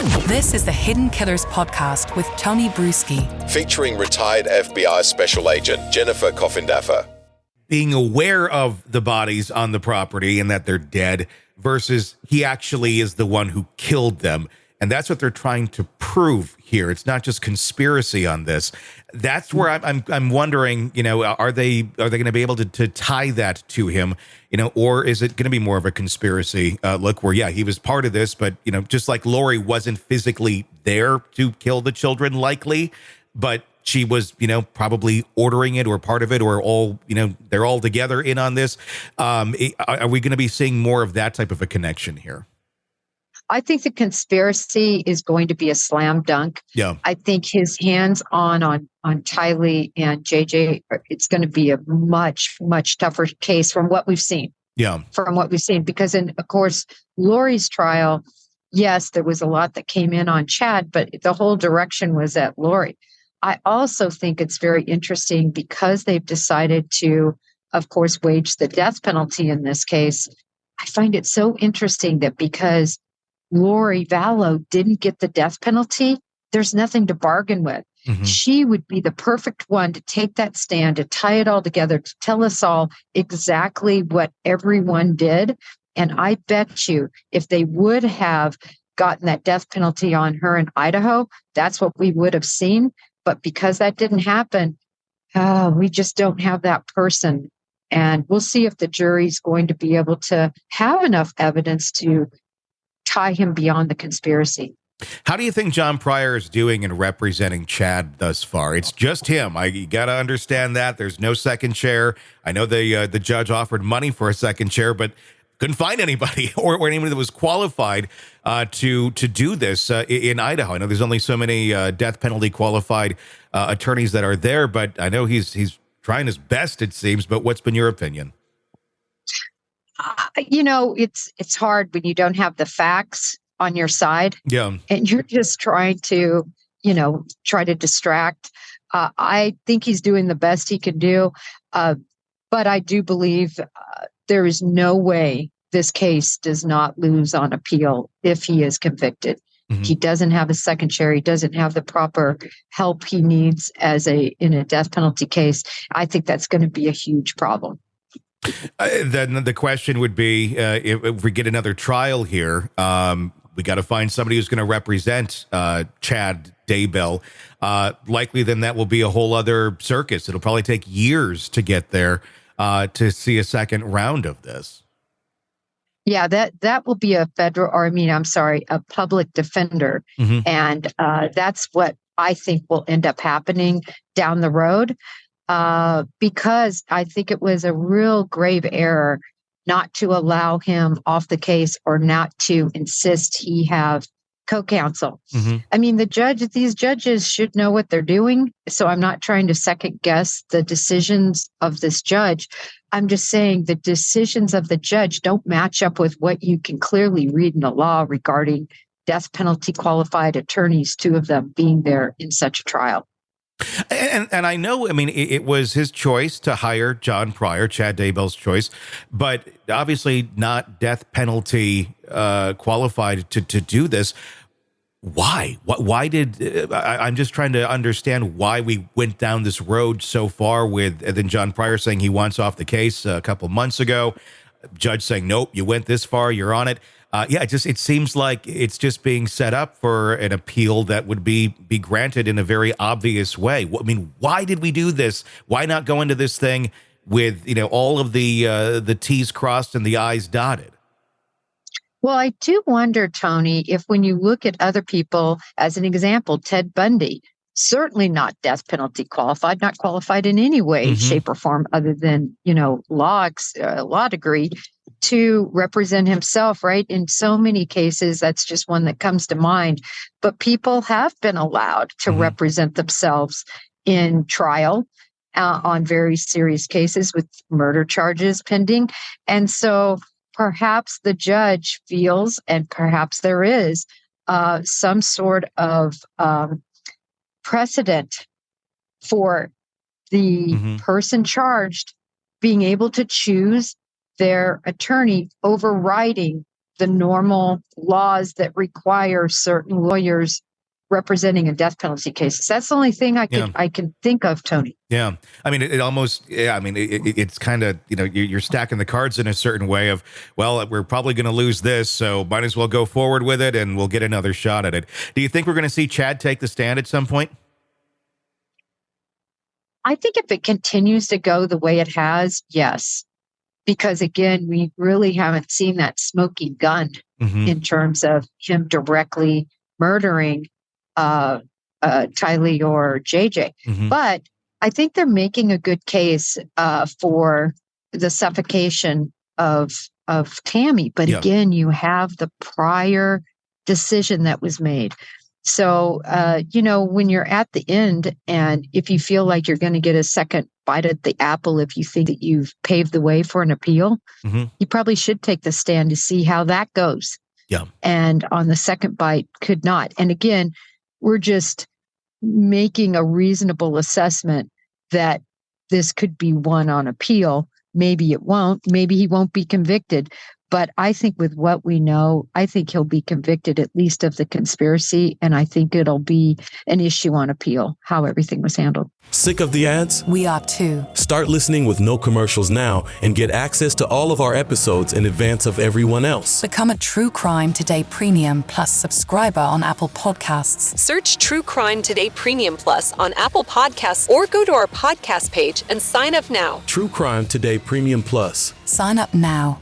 This is the Hidden Killers podcast with Tony Brueski, featuring retired FBI Special Agent Jennifer Coffindaffer. Being aware of the bodies on the property and that they're dead versus he actually is the one who killed them. And that's what they're trying to prove here. It's not just conspiracy on this. That's where I'm wondering, are they going to be able to tie that to him, or is it going to be more of a conspiracy look where, yeah, he was part of this, but, just like Lori wasn't physically there to kill the children likely, but she was, probably ordering it or part of it or all, they're all together in on this. Are we going to be seeing more of that type of a connection here? I think the conspiracy is going to be a slam dunk. Yeah. I think his hands on Tylee and JJ, it's going to be a much, much tougher case from what we've seen. Yeah. From what we've seen. Because of course, Lori's trial, yes, there was a lot that came in on Chad, but the whole direction was at Lori. I also think it's very interesting because they've decided to, of course, wage the death penalty in this case. I find it so interesting that because Lori Vallow didn't get the death penalty, there's nothing to bargain with. Mm-hmm. She would be the perfect one to take that stand, to tie it all together, to tell us all exactly what everyone did. And I bet you if they would have gotten that death penalty on her in Idaho, that's what we would have seen. But because that didn't happen, we just don't have that person. And we'll see if the jury's going to be able to have enough evidence to tie him beyond the conspiracy. How do you think John Pryor is doing in representing Chad thus far? It's just him. You got to understand that. There's no second chair. I know the judge offered money for a second chair, but couldn't find anybody or anybody that was qualified to do this in Idaho. I know there's only so many death penalty qualified attorneys that are there, but I know he's trying his best, it seems. But what's been your opinion? It's hard when you don't have the facts on your side. Yeah. And you're just trying to, try to distract. I think he's doing the best he can do. But I do believe there is no way this case does not lose on appeal if he is convicted. Mm-hmm. He doesn't have a second chair. He doesn't have the proper help he needs in a death penalty case. I think that's going to be a huge problem. Then the question would be, if we get another trial here, we got to find somebody who's going to represent Chad Daybell. Likely then that will be a whole other circus. It'll probably take years to get there to see a second round of this. Yeah, that will be a public defender. Mm-hmm. And that's what I think will end up happening down the road. Because I think it was a real grave error not to allow him off the case or not to insist he have co-counsel. Mm-hmm. I mean, these judges should know what they're doing. So I'm not trying to second guess the decisions of this judge. I'm just saying the decisions of the judge don't match up with what you can clearly read in the law regarding death penalty qualified attorneys, two of them being there in such a trial. And I know, it was his choice to hire John Pryor, Chad Daybell's choice, but obviously not death penalty qualified to do this. Why? Why did I'm just trying to understand why we went down this road so far with and then John Pryor saying he wants off the case a couple months ago, judge saying, nope, you went this far, you're on it. It seems like it's just being set up for an appeal that would be granted in a very obvious way. Why did we do this? Why not go into this thing with, all of the T's crossed and the I's dotted? Well, I do wonder, Tony, if when you look at other people, as an example, Ted Bundy, certainly not death penalty qualified, not qualified in any way, mm-hmm. shape, or form other than, law degree to represent himself, right? In so many cases, that's just one that comes to mind. But people have been allowed to mm-hmm. represent themselves in trial on very serious cases with murder charges pending. And so perhaps the judge feels, and perhaps there is, some sort of precedent for the mm-hmm. person charged being able to choose their attorney overriding the normal laws that require certain lawyers representing in death penalty cases. That's the only thing I can think of, Tony. Yeah. I mean, it's kind of, you're stacking the cards in a certain way of, well, we're probably going to lose this, so might as well go forward with it and we'll get another shot at it. Do you think we're going to see Chad take the stand at some point? I think if it continues to go the way it has, yes. Because again, we really haven't seen that smoking gun in terms of him directly murdering Tylee or JJ. But I think they're making a good case for the suffocation of Tammy. But again, you have the prior decision that was made. So, when you're at the end and if you feel like you're going to get a second bite at the apple, if you think that you've paved the way for an appeal, you probably should take the stand to see how that goes. Yeah. And on the second bite could not. And again, we're just making a reasonable assessment that this could be won on appeal. Maybe it won't. Maybe he won't be convicted. But I think with what we know, I think he'll be convicted at least of the conspiracy. And I think it'll be an issue on appeal, how everything was handled. Sick of the ads? We are too. Start listening with no commercials now and get access to all of our episodes in advance of everyone else. Become a True Crime Today Premium Plus subscriber on Apple Podcasts. Search True Crime Today Premium Plus on Apple Podcasts or go to our podcast page and sign up now. True Crime Today Premium Plus. Sign up now.